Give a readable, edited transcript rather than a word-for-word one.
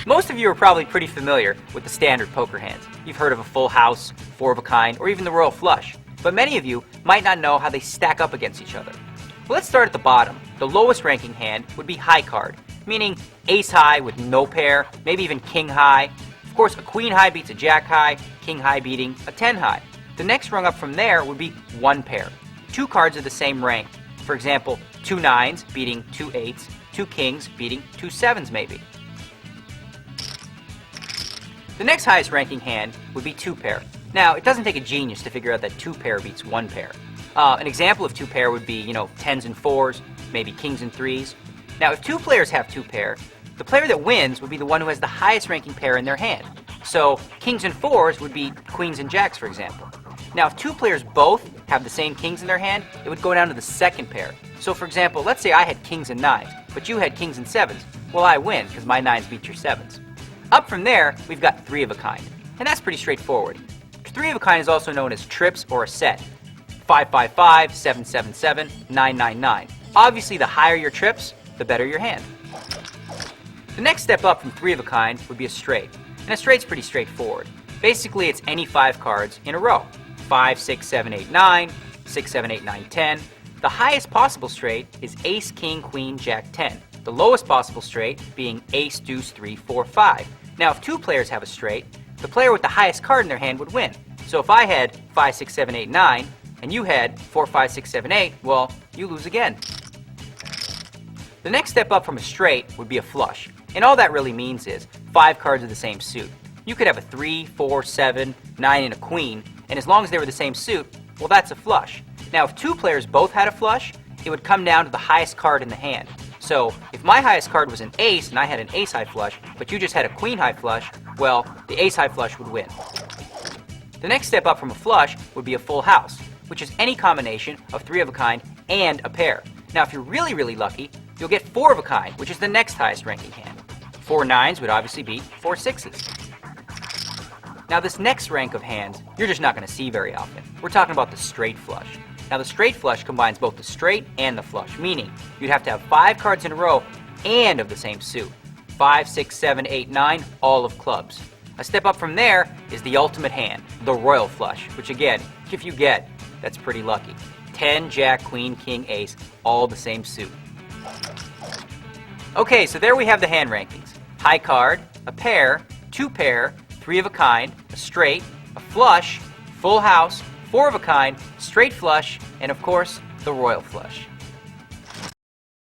Most of you are probably pretty familiar with the standard poker hands. You've heard of a full house, four of a kind, or even the royal flush. But many of you might not know how they stack up against each other. Well, let's start at the bottom. The lowest ranking hand would be high card, meaning ace high with no pair, maybe even king high. Of course, a queen high beats a jack high, king high beating a 10 high. The next rung up from there would be one pair. Two cards of the same rank. For example, two nines beating two eights, two kings beating two sevens maybe. The next highest ranking hand would be two pair. Now, it doesn't take a genius to figure out that two pair beats one pair. An example of two pair would be, tens and fours, maybe kings and threes. Now, if two players have two pair, the player that wins would be the one who has the highest ranking pair in their hand. So, kings and fours would be queens and jacks, for example. Now, if two players both have the same kings in their hand, it would go down to the second pair. So, for example, let's say I had kings and nines, but you had kings and sevens. Well, I win, because my nines beat your sevens. Up from there, we've got three of a kind, and that's pretty straightforward. Three of a kind is also known as trips or a set. 555, 777, 999. Obviously, the higher your trips, the better your hand. The next step up from three of a kind would be a straight. And a straight's pretty straightforward. Basically, it's any five cards in a row. 5, 6, 7, 8, 9, 6, 7, 8, 9, 10. The highest possible straight is ace, king, queen, jack, 10. The lowest possible straight being ace, deuce, 3, 4, 5. Now, if two players have a straight, the player with the highest card in their hand would win. So if I had 5, 6, 7, 8, 9, and you had 4, 5, 6, 7, 8, well, you lose again. The next step up from a straight would be a flush. And all that really means is 5 cards of the same suit. You could have a 3, 4, 7, 9, and a queen, and as long as they were the same suit, well, that's a flush. Now, if two players both had a flush, it would come down to the highest card in the hand. So, if my highest card was an ace and I had an ace high flush, but you just had a queen high flush, well, the ace high flush would win. The next step up from a flush would be a full house, which is any combination of three of a kind and a pair. Now, if you're really, really lucky, you'll get four of a kind, which is the next highest ranking hand. 4 nines would obviously beat 4 sixes. Now, this next rank of hands, you're just not going to see very often. We're talking about the straight flush. Now, the straight flush combines both the straight and the flush, meaning you'd have to have 5 cards in a row and of the same suit. 5, 6, 7, 8, 9, all of clubs. A step up from there is the ultimate hand, the royal flush, which again, if you get, that's pretty lucky. 10, jack, queen, king, ace, all the same suit. Okay, so there we have the hand rankings. High card, a pair, two pair, three of a kind, a straight, a flush, full house, four of a kind, straight flush, and of course, the royal flush.